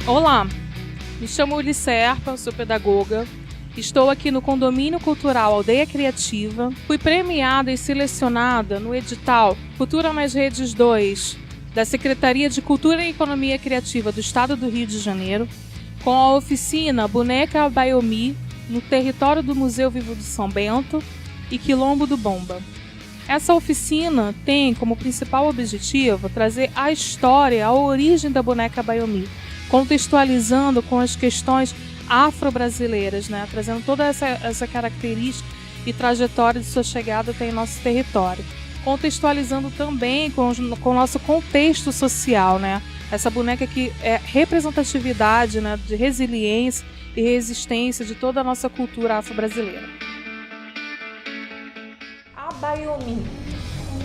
Olá, me chamo Ulisserpa, sou pedagoga. Estou aqui no Condomínio Cultural Aldeia Criativa. Fui premiada e selecionada no edital Cultura nas Redes 2 da Secretaria de Cultura e Economia Criativa do Estado do Rio de Janeiro, com a oficina Boneca Abaiomi no território do Museu Vivo do São Bento e Quilombo do Bomba. Essa oficina tem como principal objetivo trazer a história, a origem da boneca Abaiomi, contextualizando com as questões afro-brasileiras, né? Trazendo toda essa característica e trajetória de sua chegada até em nosso território. Contextualizando também com o nosso contexto social, né? Essa boneca que é representatividade, né, de resiliência e resistência de toda a nossa cultura afro-brasileira. Abaiomi.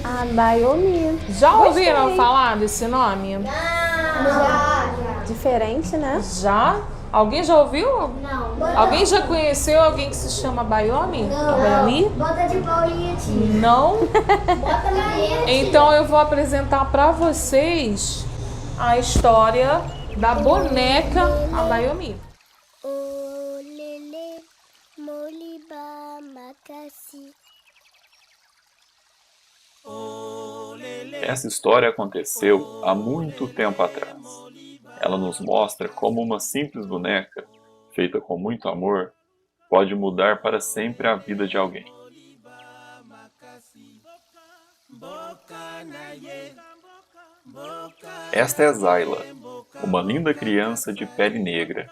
Abaiomi. Já ouviram falar desse nome? Já. Diferente, né? Já? Alguém já ouviu? Não. Alguém já conheceu alguém que se chama Abaiomi? Abaiomi? Bota de Paulinha, tia. Não? Bota na minha. Então eu vou apresentar para vocês a história da boneca Abaiomi. Olele, moliba, macassi. Essa história aconteceu há muito tempo atrás. Ela nos mostra como uma simples boneca, feita com muito amor, pode mudar para sempre a vida de alguém. Esta é Zayla, uma linda criança de pele negra.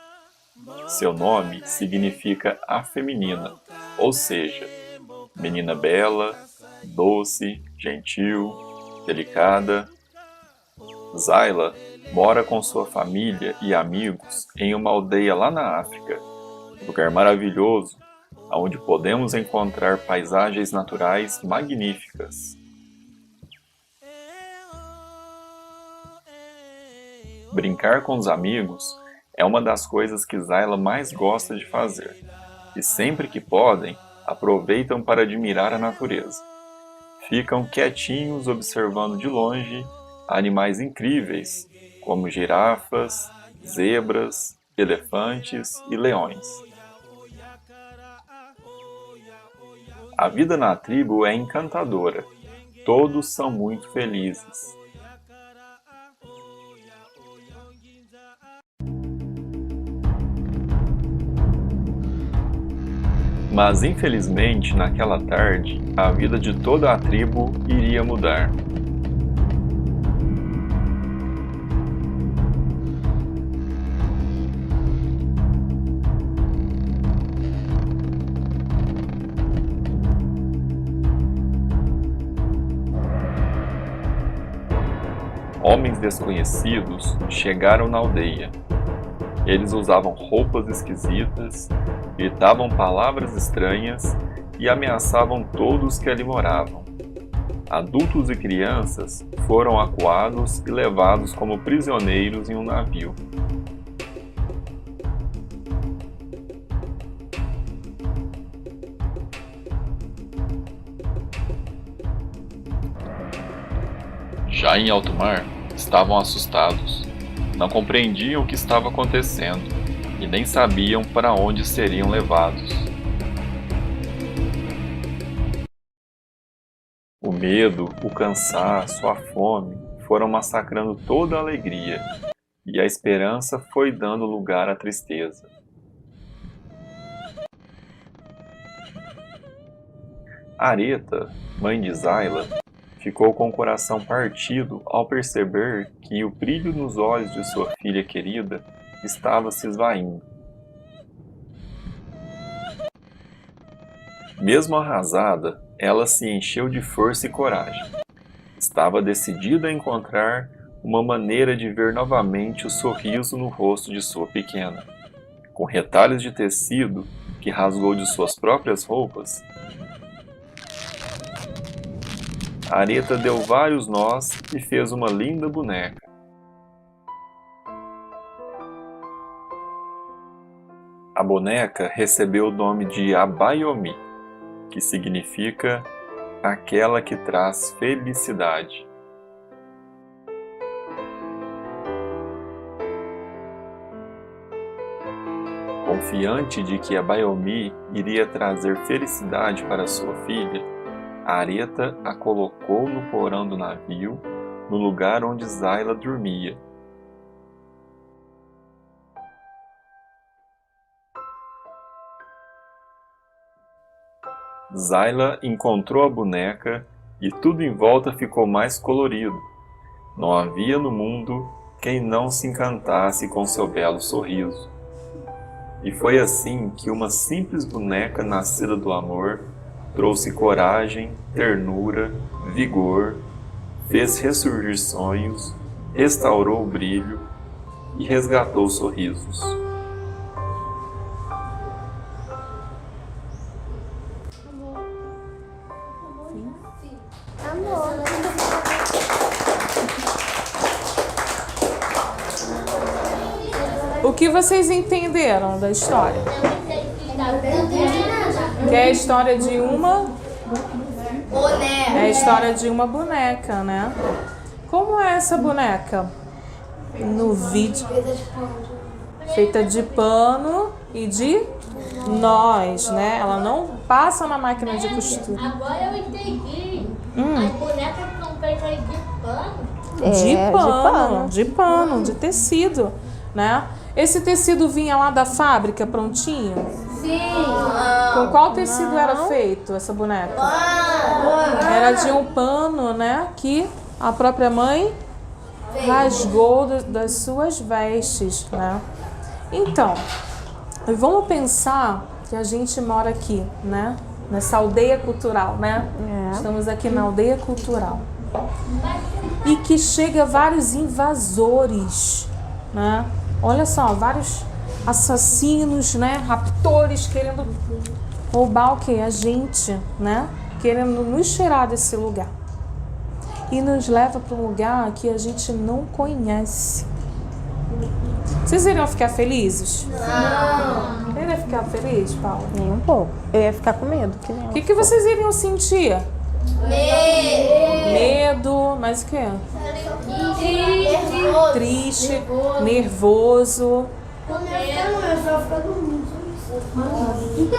Seu nome significa afeminina, ou seja, menina bela, doce, gentil, delicada. Zayla mora com sua família e amigos em uma aldeia lá na África, lugar maravilhoso, onde podemos encontrar paisagens naturais magníficas. Brincar com os amigos é uma das coisas que Zayla mais gosta de fazer, e sempre que podem, aproveitam para admirar a natureza. Ficam quietinhos observando de longe animais incríveis, como girafas, zebras, elefantes e leões. A vida na tribo é encantadora. Todos são muito felizes. Mas infelizmente, naquela tarde, a vida de toda a tribo iria mudar. Homens desconhecidos chegaram na aldeia. Eles usavam roupas esquisitas, gritavam palavras estranhas e ameaçavam todos que ali moravam. Adultos e crianças foram acuados e levados como prisioneiros em um navio. Já em alto mar, estavam assustados. Não compreendiam o que estava acontecendo e nem sabiam para onde seriam levados. O medo, o cansaço, a fome foram massacrando toda a alegria, e a esperança foi dando lugar à tristeza. Areta, mãe de Zayla, ficou com o coração partido ao perceber que o brilho nos olhos de sua filha querida estava se esvaindo. Mesmo arrasada, ela se encheu de força e coragem. Estava decidida a encontrar uma maneira de ver novamente o sorriso no rosto de sua pequena. Com retalhos de tecido que rasgou de suas próprias roupas, Areta deu vários nós e fez uma linda boneca. A boneca recebeu o nome de Abaiomi, que significa aquela que traz felicidade. Confiante de que a Bayomi iria trazer felicidade para sua filha, Areta a colocou no porão do navio, no lugar onde Zayla dormia. Zayla encontrou a boneca e tudo em volta ficou mais colorido. Não havia no mundo quem não se encantasse com seu belo sorriso. E foi assim que uma simples boneca nascida do amor trouxe coragem, ternura, vigor, fez ressurgir sonhos, restaurou o brilho e resgatou sorrisos. Amor. O que vocês entenderam da história? Que é a história de uma... É a história de uma boneca, né? Como é essa boneca? No vídeo... Feita de pano e de nós, né? Ela não passa na máquina de costura. Agora eu entendi. As bonecas são feitas de pano. De pano, de tecido, né? Esse tecido vinha lá da fábrica prontinho? Sim. Com qual tecido era feito essa boneca? Era de um pano, né? Que a própria mãe rasgou das suas vestes, né? Então, vamos pensar que a gente mora aqui, né? Nessa aldeia cultural, né? Estamos aqui na aldeia cultural. E que chega vários invasores, né? Olha só, vários assassinos, né? Raptores querendo roubar o quê? A gente, né? Querendo nos tirar desse lugar. E nos leva para um lugar que a gente não conhece. Vocês iriam ficar felizes? Não. Você iria ficar feliz, Paulo? Nem um pouco. Eu ia ficar com medo. O que vocês iriam sentir? Medo, mas o quê? Triste, nervoso.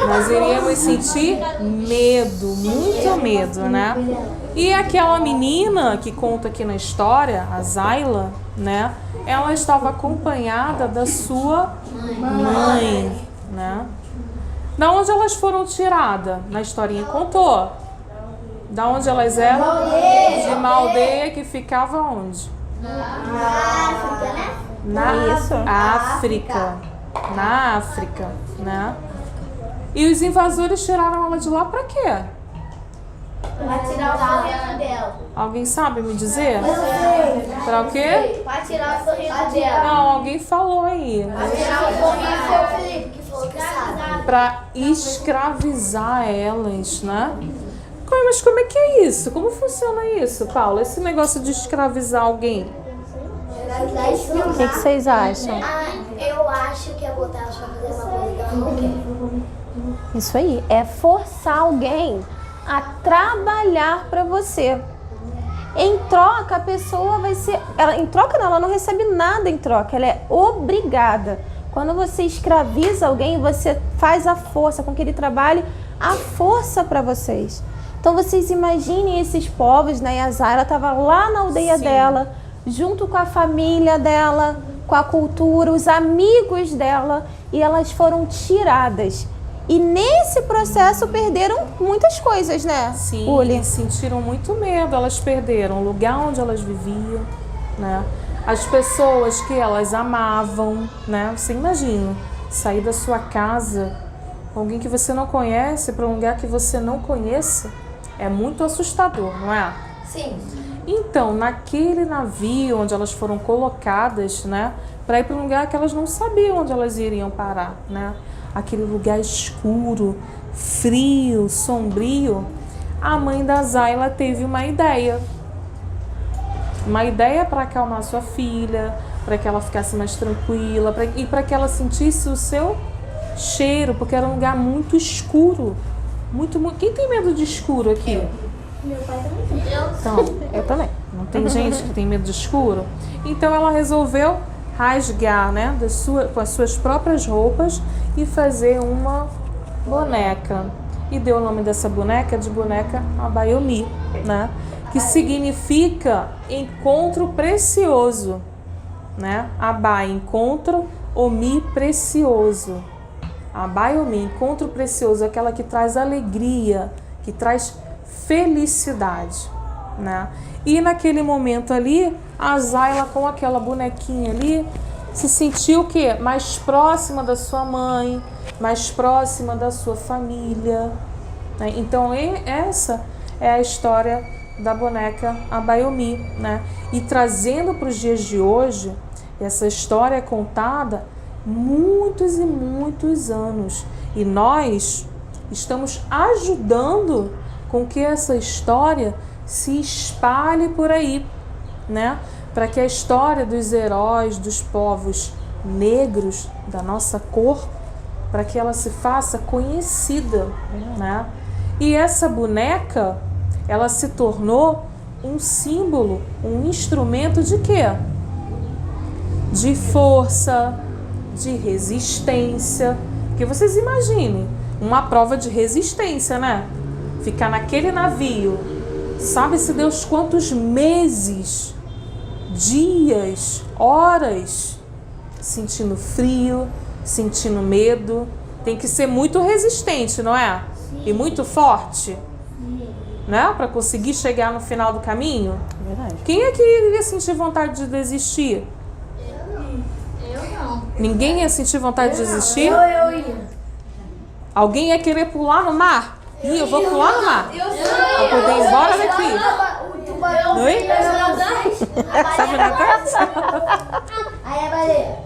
Nós iríamos sentir medo, muito medo, né? E aquela menina que conta aqui na história, a Zayla, né? Ela estava acompanhada da sua mãe, né? Da onde elas foram tiradas? Na historinha contou. Da onde elas eram? De uma aldeia que ficava onde? Na África, né? E os invasores tiraram ela de lá pra quê? Pra tirar o sorriso dela. Alguém sabe me dizer? Pra o quê? Pra tirar o sorriso dela. Não, alguém falou aí. Pra tirar o sorriso foi o Felipe que falou que sabe. Pra escravizar elas, né? Mas como é que é isso? Como funciona isso, Paulo? Esse negócio de escravizar alguém? O que vocês acham? Eu acho que é botar elas pra fazer uma coisa que ela não quer. Isso aí, é forçar alguém a trabalhar para você. Em troca, a pessoa vai ser... em troca não, ela não recebe nada em troca, ela é obrigada. Quando você escraviza alguém, você faz a força com que ele trabalhe a força para vocês. Então vocês imaginem esses povos, né? E a Zayla estava lá na aldeia dela, junto com a família dela, com a cultura, os amigos dela, e elas foram tiradas. E nesse processo perderam muitas coisas, né? Sim, Uli? sentiram muito medo, elas perderam o lugar onde elas viviam, né? As pessoas que elas amavam, né? Você imagina, sair da sua casa, alguém que você não conhece, para um lugar que você não conheça, é muito assustador, não é? Sim. Então, naquele navio onde elas foram colocadas, né? Para ir para um lugar que elas não sabiam onde elas iriam parar, né? Aquele lugar escuro, frio, sombrio, a mãe da Zayla teve uma ideia. Uma ideia para acalmar sua filha, para que ela ficasse mais tranquila e para que ela sentisse o seu cheiro, porque era um lugar muito escuro. Muito. Quem tem medo de escuro aqui? Meu pai também tem. Então, Eu também. não tem gente que tem medo de escuro? Então ela resolveu rasgar, né, com as suas próprias roupas e fazer uma boneca. E deu o nome dessa boneca de boneca Abayomi, né, que significa encontro precioso, né? Abai, encontro, Omi, precioso. Abayomi, encontro precioso, aquela que traz alegria, que traz felicidade, né? E naquele momento ali, a Zayla com aquela bonequinha ali, se sentiu o quê? Mais próxima da sua mãe, mais próxima da sua família, né? Então essa é a história da boneca Abayomi, né? E trazendo para os dias de hoje, essa história é contada muitos e muitos anos. E nós estamos ajudando com que essa história se espalhe por aí, né? Para que a história dos heróis, dos povos negros, da nossa cor, para que ela se faça conhecida, né? E essa boneca, ela se tornou um símbolo, um instrumento de quê? De força, de resistência. Porque vocês imaginem, uma prova de resistência, né? Ficar naquele navio, sabe-se Deus quantos meses, dias, horas, sentindo frio, sentindo medo. Tem que ser muito resistente, não é? E muito forte, né? Para conseguir chegar no final do caminho. Verdade. Quem é que iria sentir vontade de desistir? Eu não. Ninguém ia sentir vontade de desistir? Eu ia. Alguém ia querer pular no mar? Ih, eu vou pular no mar. Pra poder ir embora daqui. O tubarão. Oi? Sabe nadar? Aí a baleia.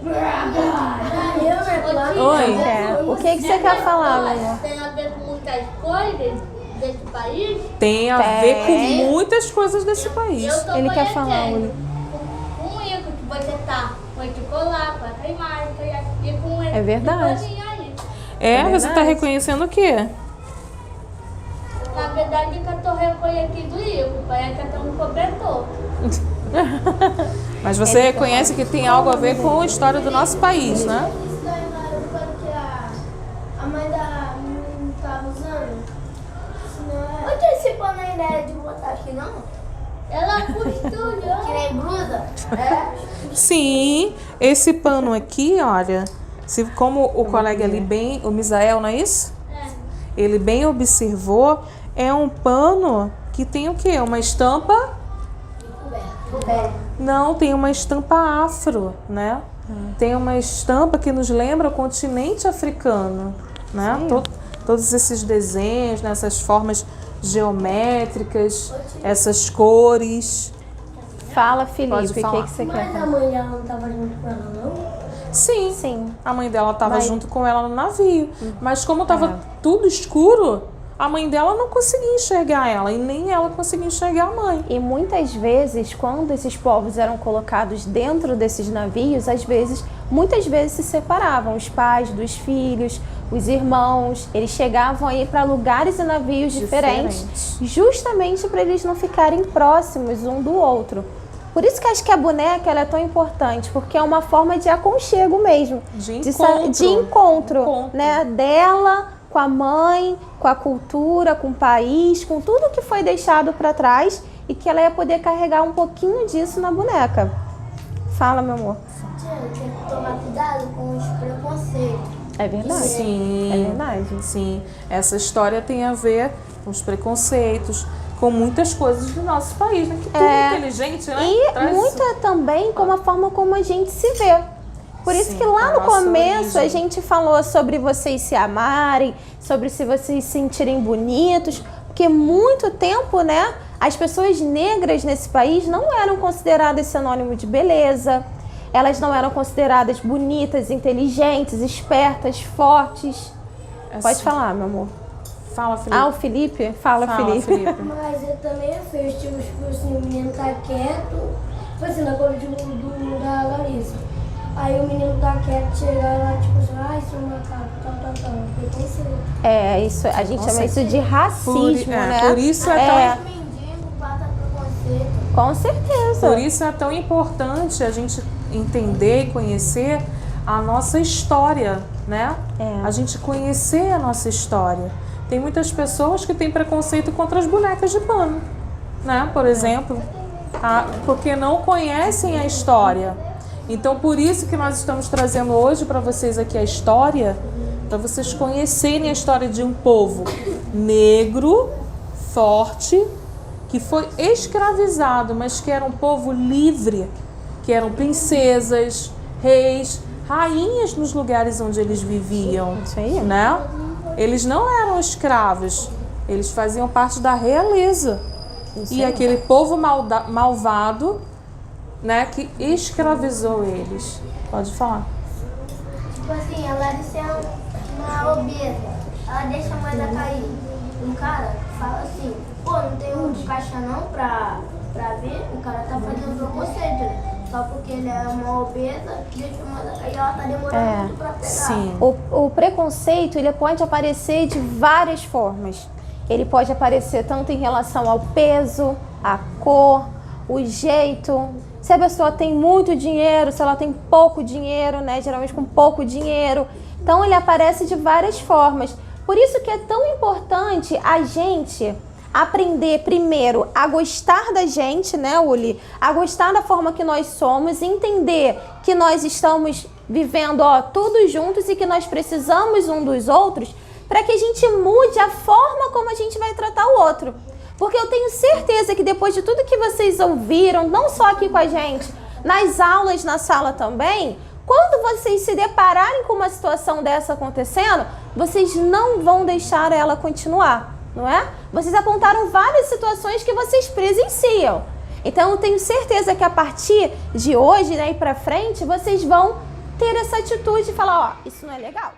Oi. O que você quer falar, meu amor? Tem a ver com muitas coisas desse país. Tem a ver com muitas coisas desse país. Eu tô Ele quer falar, conhecendo Uli. com isso que você tá com esse colar, com essa imagem e com esse É verdade. paninho aí. É, você verdade. tá reconhecendo o quê? Na verdade, que eu tô reconhecendo isso, parece que eu tô um cobertor. Mas você reconhece que tem algo a ver com a história do nosso país, né? Isso daí não era porque a mãe da menina tava usando. Onde esse pano aí não é de botar aqui, não? Ela costurou. Que nem blusa? É. Sim, esse pano aqui, olha, como o colega ali bem, o Misael, não é isso? Ele bem observou, é um pano que tem o quê? Uma estampa? Não, tem uma estampa afro, né? Tem uma estampa que nos lembra o continente africano, né? Todos esses desenhos, né? Essas formas geométricas, essas cores. Fala, Felipe, Pode o que falar. que você quer Mas a falar? mãe dela não tava junto com ela, não? Sim, Sim. a mãe dela estava Mas- junto com ela no navio. Mas como estava tudo escuro, a mãe dela não conseguia enxergar ela e nem ela conseguia enxergar a mãe. E muitas vezes, quando esses povos eram colocados dentro desses navios, muitas vezes se separavam, os pais dos filhos, os irmãos, eles chegavam aí para lugares e navios diferentes, justamente para eles não ficarem próximos um do outro. Por isso que acho que a boneca ela é tão importante, porque é uma forma de aconchego mesmo, De de encontro. encontro, né, dela com a mãe, com a cultura, com o país, com tudo que foi deixado para trás e que ela ia poder carregar um pouquinho disso na boneca. Fala, meu amor. Tem que tomar cuidado com os preconceitos. É verdade. Sim, É verdade. sim. Essa história tem a ver com os preconceitos, com muitas coisas do nosso país, né? Que tudo inteligente, né? E Traz muita também com a forma como a gente se vê. Por isso Sim, que lá a no nossa começo origem. a gente falou sobre vocês se amarem, sobre se vocês se sentirem bonitos, porque muito tempo, né, as pessoas negras nesse país não eram consideradas sinônimo de beleza, elas não eram consideradas bonitas, inteligentes, espertas, fortes. Pode assim. falar, meu amor. Fala, Felipe. Ah, o Felipe? Fala, Felipe. Mas eu também é feio, tipo assim, o menino tá quieto, tipo assim, na cor da Larissa. Aí o menino tá quieto, chega lá, tipo assim, ai, seu macaco, tal. Preconceito. É, isso, a gente chama isso de racismo, né? Por isso é Mendigo, pata preconceito. Com certeza. Por isso é tão importante a gente entender e conhecer a nossa história, né? A gente conhecer a nossa história. Tem muitas pessoas que têm preconceito contra as bonecas de pano, né? Por exemplo, porque não conhecem a história. Então, por isso que nós estamos trazendo hoje para vocês aqui a história, para vocês conhecerem a história de um povo negro, forte, que foi escravizado, mas que era um povo livre, que eram princesas, reis, rainhas nos lugares onde eles viviam, né? Eles não eram escravos, eles faziam parte da realeza. E aquele povo malvado, né, que escravizou eles. Pode falar. Tipo assim, a Larissa é uma obesa, ela deixa a moeda cair. Um cara fala assim, pô, não tem outro caixa não pra ver? O cara tá fazendo preconceito, né? Só porque ele é uma obesa, deixa a moeda cair, ela tá demorando muito pra pegar. Sim. O preconceito, ele pode aparecer de várias formas. Ele pode aparecer tanto em relação ao peso, a cor, o jeito. Se a pessoa tem muito dinheiro, se ela tem pouco dinheiro, né? Geralmente com pouco dinheiro. Então ele aparece de várias formas. Por isso que é tão importante a gente aprender primeiro a gostar da gente, né, Uli? A gostar da forma que nós somos, entender que nós estamos vivendo, todos juntos e que nós precisamos um dos outros para que a gente mude a forma como a gente vai tratar o outro. Porque eu tenho certeza que depois de tudo que vocês ouviram, não só aqui com a gente, nas aulas, na sala também, quando vocês se depararem com uma situação dessa acontecendo, vocês não vão deixar ela continuar, não é? Vocês apontaram várias situações que vocês presenciam. Então eu tenho certeza que a partir de hoje, né, e pra frente, vocês vão ter essa atitude de falar, isso não é legal.